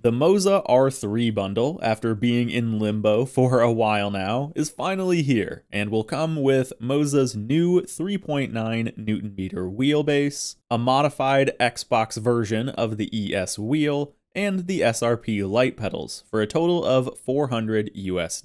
The Moza R3 bundle, after being in limbo for a while now, is finally here and will come with Moza's new 3.9 Nm wheelbase, a modified Xbox version of the ES wheel, and the SRP light pedals for a total of $400 US,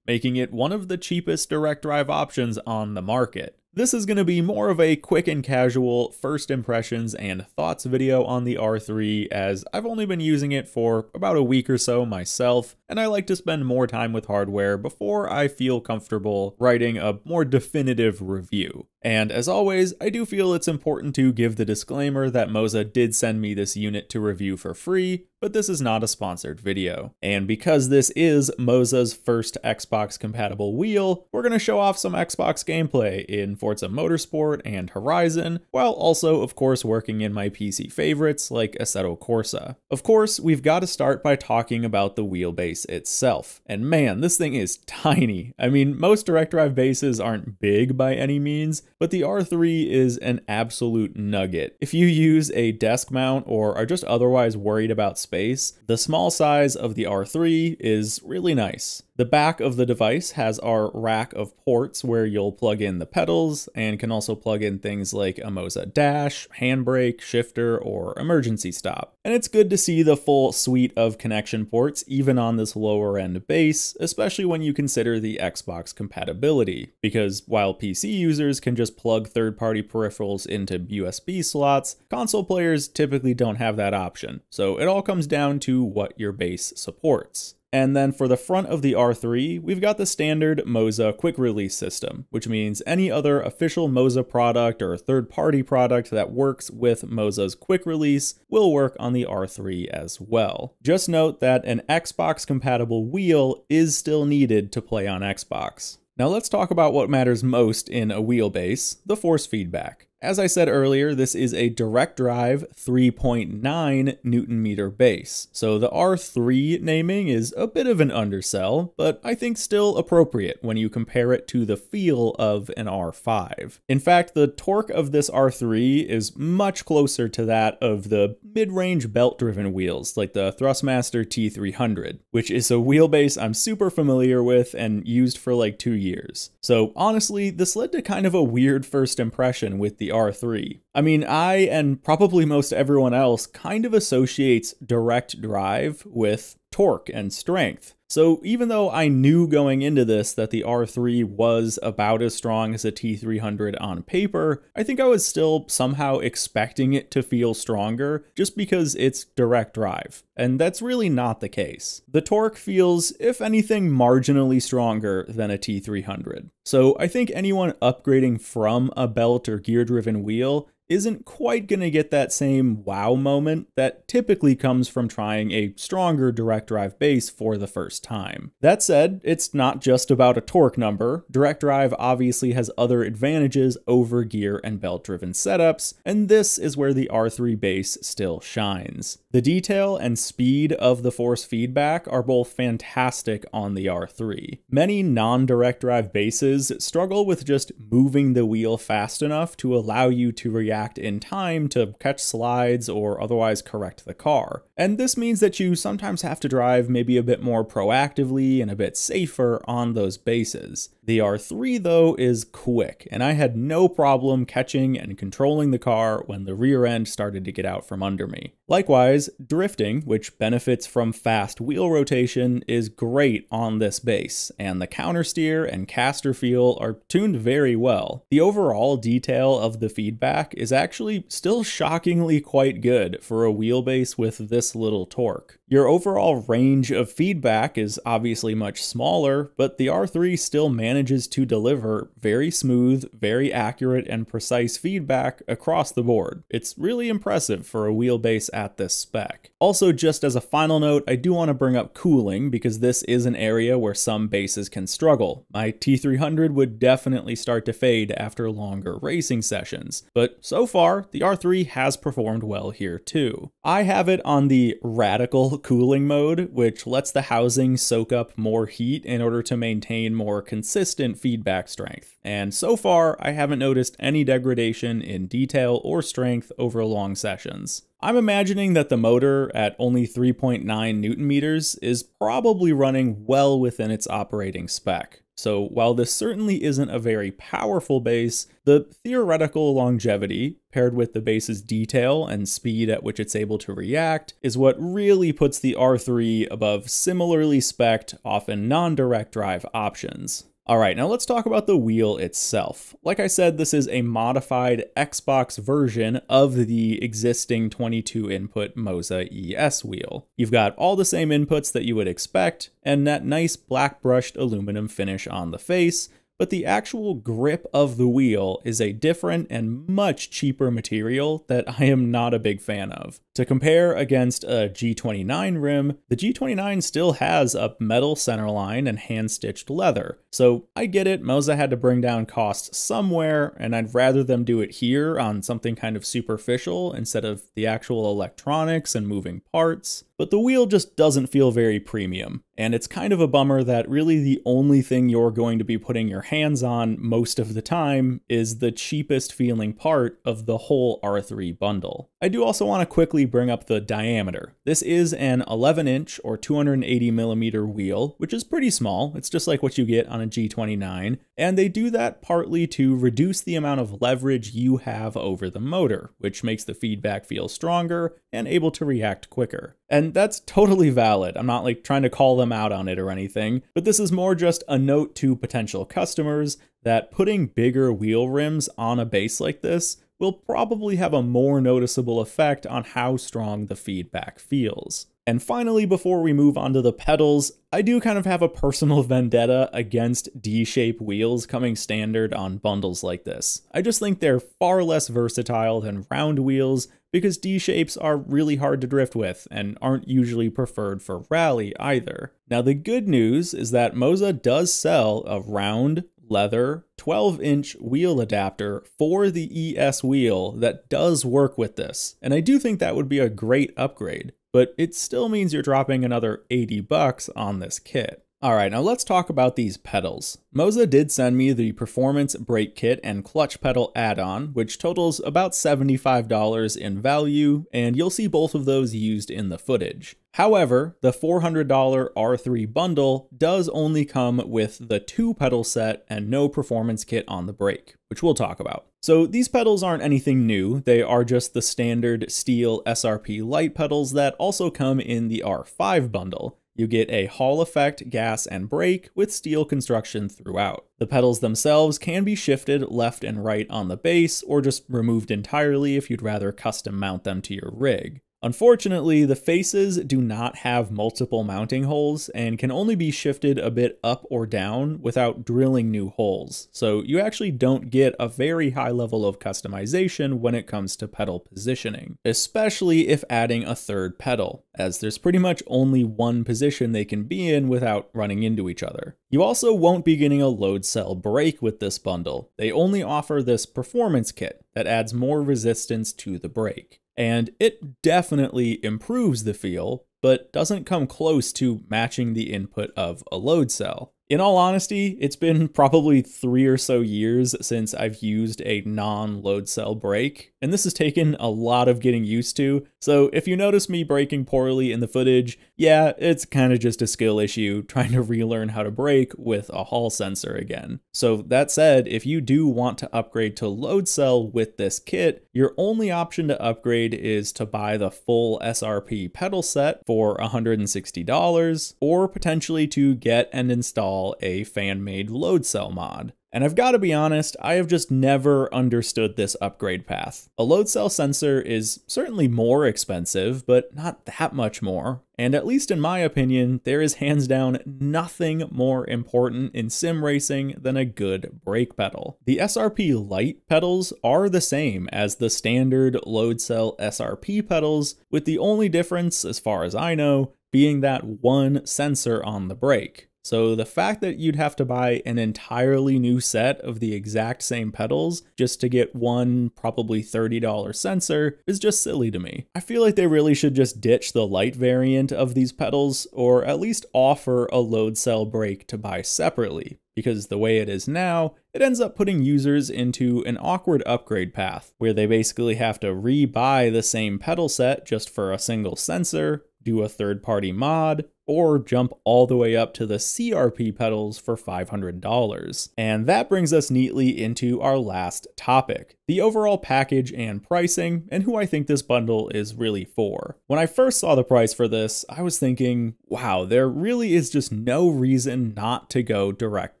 making it one of the cheapest direct drive options on the market. This is going to be more of a quick and casual first impressions and thoughts video on the R3, as I've only been using it for about a week or so myself, and I like to spend more time with hardware before I feel comfortable writing a more definitive review. And as always, I do feel it's important to give the disclaimer that Moza did send me this unit to review for free, but this is not a sponsored video. And because this is Moza's first Xbox compatible wheel, we're going to show off some Xbox gameplay in Forza Motorsport and Horizon, while also of course working in my PC favorites like Assetto Corsa. Of course, we've got to start by talking about the wheelbase itself. And man, this thing is tiny. I mean, most direct drive bases aren't big by any means, but the R3 is an absolute nugget. If you use a desk mount or are just otherwise worried about space, the small size of the R3 is really nice. The back of the device has our rack of ports where you'll plug in the pedals and can also plug in things like a Moza dash, handbrake, shifter, or emergency stop. And it's good to see the full suite of connection ports even on this lower end base, especially when you consider the Xbox compatibility, because while PC users can just plug third-party peripherals into USB slots, console players typically don't have that option. So it all comes down to what your base supports. And then for the front of the R3, we've got the standard Moza quick release system, which means any other official Moza product or third-party product that works with Moza's quick release will work on the R3 as well. Just note that an Xbox compatible wheel is still needed to play on Xbox. Now let's talk about what matters most in a wheelbase, the force feedback. As I said earlier, this is a direct drive 3.9 Nm base, so the R3 naming is a bit of an undersell, but I think still appropriate when you compare it to the feel of an R5. In fact, the torque of this R3 is much closer to that of the mid-range belt-driven wheels, like the Thrustmaster T300, which is a wheelbase I'm super familiar with and used for like 2 years. So honestly, this led to kind of a weird first impression with the R3. I mean, I and probably most everyone else kind of associates direct drive with torque and strength. So even though I knew going into this that the R3 was about as strong as a T300 on paper, I think I was still somehow expecting it to feel stronger just because it's direct drive. And that's really not the case. The torque feels, if anything, marginally stronger than a T300. So I think anyone upgrading from a belt or gear-driven wheel isn't quite going to get that same wow moment that typically comes from trying a stronger direct drive base for the first time. That said, it's not just about a torque number. Direct drive obviously has other advantages over gear and belt driven setups, and this is where the R3 base still shines. The detail and speed of the force feedback are both fantastic on the R3. Many non-direct drive bases struggle with just moving the wheel fast enough to allow you to react in time to catch slides or otherwise correct the car. And this means that you sometimes have to drive maybe a bit more proactively and a bit safer on those bases. The R3 though is quick, and I had no problem catching and controlling the car when the rear end started to get out from under me. Likewise, drifting, which benefits from fast wheel rotation, is great on this base, and the countersteer and caster feel are tuned very well. The overall detail of the feedback is actually still shockingly quite good for a wheelbase with this little torque. Your overall range of feedback is obviously much smaller, but the R3 still manages to deliver very smooth, very accurate, and precise feedback across the board. It's really impressive for a wheelbase at this spec. Also, just as a final note, I do want to bring up cooling because this is an area where some bases can struggle. My T300 would definitely start to fade after longer racing sessions, but so far, the R3 has performed well here too. I have it on the radical thermal cooling mode, which lets the housing soak up more heat in order to maintain more consistent feedback strength. And so far, I haven't noticed any degradation in detail or strength over long sessions. I'm imagining that the motor at only 3.9 Newton meters is probably running well within its operating spec. So while this certainly isn't a very powerful bass, the theoretical longevity, paired with the bass's detail and speed at which it's able to react, is what really puts the R3 above similarly spec'd, often non-direct drive options. Alright, now let's talk about the wheel itself. Like I said, this is a modified Xbox version of the existing 22-input Moza ES wheel. You've got all the same inputs that you would expect, and that nice black brushed aluminum finish on the face, but the actual grip of the wheel is a different and much cheaper material that I am not a big fan of. To compare against a G29 rim, the G29 still has a metal centerline and hand-stitched leather. So I get it, Moza had to bring down costs somewhere, and I'd rather them do it here on something kind of superficial instead of the actual electronics and moving parts. But the wheel just doesn't feel very premium, and it's kind of a bummer that really the only thing you're going to be putting your hands on most of the time is the cheapest feeling part of the whole R3 bundle. I do also want to quickly bring up the diameter. This is an 11-inch or 280mm wheel, which is pretty small. It's just like what you get on a G29, and they do that partly to reduce the amount of leverage you have over the motor, which makes the feedback feel stronger and able to react quicker. And that's totally valid. I'm not like trying to call them out on it or anything, but this is more just a note to potential customers that putting bigger wheel rims on a bass like this will probably have a more noticeable effect on how strong the feedback feels. And finally, before we move on to the pedals, I do kind of have a personal vendetta against D-shape wheels coming standard on bundles like this. I just think they're far less versatile than round wheels because D-shapes are really hard to drift with and aren't usually preferred for rally either. Now the good news is that Moza does sell a round, leather, 12-inch wheel adapter for the ES wheel that does work with this, and I do think that would be a great upgrade, but it still means you're dropping another $80 on this kit. Alright, now let's talk about these pedals. Moza did send me the Performance Brake Kit and Clutch Pedal add-on, which totals about $75 in value, and you'll see both of those used in the footage. However, the $400 R3 bundle does only come with the 2-pedal set and no performance kit on the brake, which we'll talk about. So these pedals aren't anything new, they are just the standard steel SRP light pedals that also come in the R5 bundle. You get a Hall effect gas and brake with steel construction throughout. The pedals themselves can be shifted left and right on the bass, or just removed entirely if you'd rather custom mount them to your rig. Unfortunately, the faces do not have multiple mounting holes and can only be shifted a bit up or down without drilling new holes, so you actually don't get a very high level of customization when it comes to pedal positioning, especially if adding a third pedal, as there's pretty much only one position they can be in without running into each other. You also won't be getting a load cell brake with this bundle. They only offer this performance kit that adds more resistance to the brake. And it definitely improves the feel, but doesn't come close to matching the input of a load cell. In all honesty, it's been probably 3 or so years since I've used a non-load cell brake, and this has taken a lot of getting used to, so if you notice me braking poorly in the footage, yeah, it's kind of just a skill issue trying to relearn how to brake with a Hall sensor again. So that said, if you do want to upgrade to load cell with this kit, your only option to upgrade is to buy the full SRP pedal set for $160, or potentially to get and install a fan-made load cell mod. And I've got to be honest, I have just never understood this upgrade path. A load cell sensor is certainly more expensive, but not that much more. And at least in my opinion, there is hands down nothing more important in sim racing than a good brake pedal. The SRP light pedals are the same as the standard load cell SRP pedals, with the only difference, as far as I know, being that one sensor on the brake. So the fact that you'd have to buy an entirely new set of the exact same pedals just to get one probably $30 sensor is just silly to me. I feel like they really should just ditch the light variant of these pedals, or at least offer a load cell brake to buy separately, because the way it is now, it ends up putting users into an awkward upgrade path, where they basically have to re-buy the same pedal set just for a single sensor, do a third-party mod, or jump all the way up to the CRP pedals for $500. And that brings us neatly into our last topic, the overall package and pricing, and who I think this bundle is really for. When I first saw the price for this, I was thinking, wow, there really is just no reason not to go direct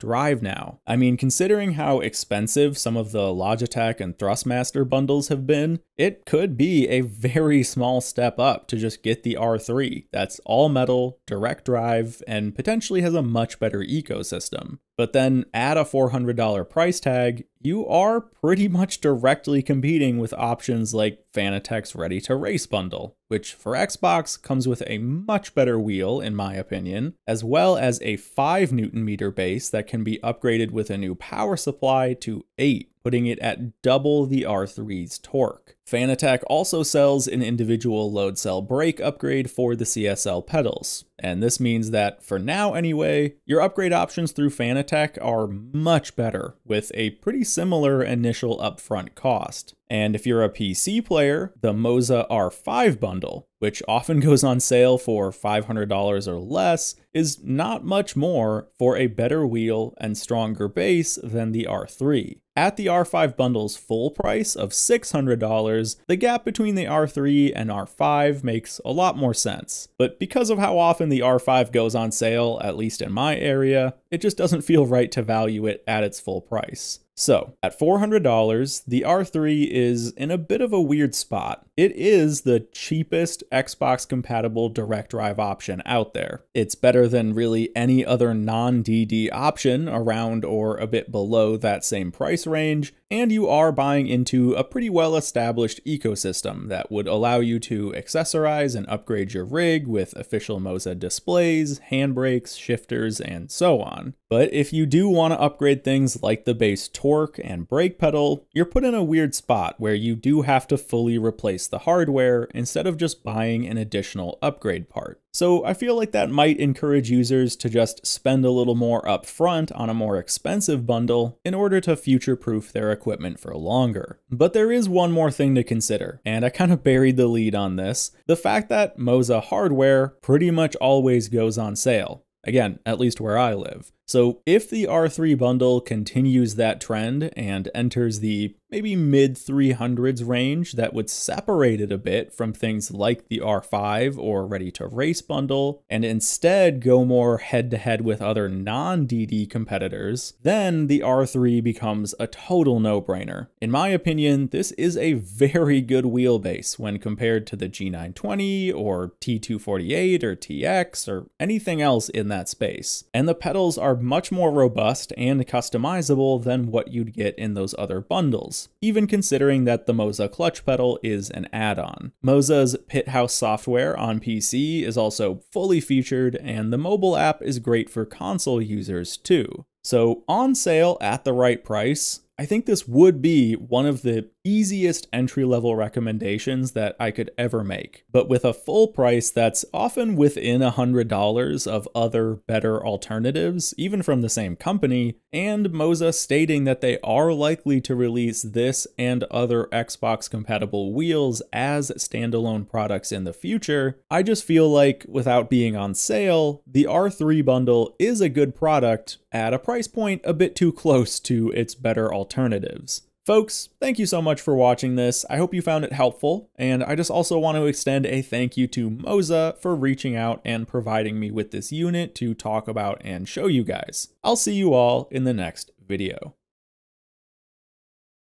drive now. I mean, considering how expensive some of the Logitech and Thrustmaster bundles have been, it could be a very small step up to just get the R3 that's all metal, direct drive, and potentially has a much better ecosystem. But then add a $400 price tag, you are pretty much directly competing with options like Fanatec's Ready to Race bundle, which for Xbox comes with a much better wheel in my opinion, as well as a 5 Nm base that can be upgraded with a new power supply to 8, putting it at double the R3's torque. Fanatec also sells an individual load cell brake upgrade for the CSL pedals, and this means that, for now anyway, your upgrade options through Fanatec are much better, with a pretty similar initial upfront cost. And if you're a PC player, the Moza R5 bundle, which often goes on sale for $500 or less, is not much more for a better wheel and stronger base than the R3. At the R5 bundle's full price of $600, the gap between the R3 and R5 makes a lot more sense. But because of how often the R5 goes on sale, at least in my area, it just doesn't feel right to value it at its full price. So, at $400, the R3 is in a bit of a weird spot. It is the cheapest Xbox-compatible direct drive option out there. It's better than really any other non-DD option around or a bit below that same price range, and you are buying into a pretty well-established ecosystem that would allow you to accessorize and upgrade your rig with official Moza displays, handbrakes, shifters, and so on. But if you do want to upgrade things like the base torque and brake pedal, you're put in a weird spot where you do have to fully replace the hardware instead of just buying an additional upgrade part. So I feel like that might encourage users to just spend a little more upfront on a more expensive bundle in order to future-proof their equipment for longer. But there is one more thing to consider, and I kind of buried the lead on this: the fact that Moza hardware pretty much always goes on sale. Again, at least where I live. So if the R3 bundle continues that trend and enters the maybe mid-300s range, that would separate it a bit from things like the R5 or Ready to Race bundle, and instead go more head-to-head with other non-DD competitors, then the R3 becomes a total no-brainer. In my opinion, this is a very good wheelbase when compared to the G920 or T248 or TX or anything else in that space. And the pedals are much more robust and customizable than what you'd get in those other bundles, even considering that the Moza clutch pedal is an add-on. Moza's Pit House software on PC is also fully featured, and the mobile app is great for console users too. So on sale at the right price, I think this would be one of the easiest entry-level recommendations that I could ever make, but with a full price that's often within $100 of other better alternatives, even from the same company, and Moza stating that they are likely to release this and other Xbox-compatible wheels as standalone products in the future. I just feel like, without being on sale, the R3 bundle is a good product at a price point a bit too close to its better alternatives. Folks, thank you so much for watching this. I hope you found it helpful, and I just also want to extend a thank you to Moza for reaching out and providing me with this unit to talk about and show you guys. I'll see you all in the next video.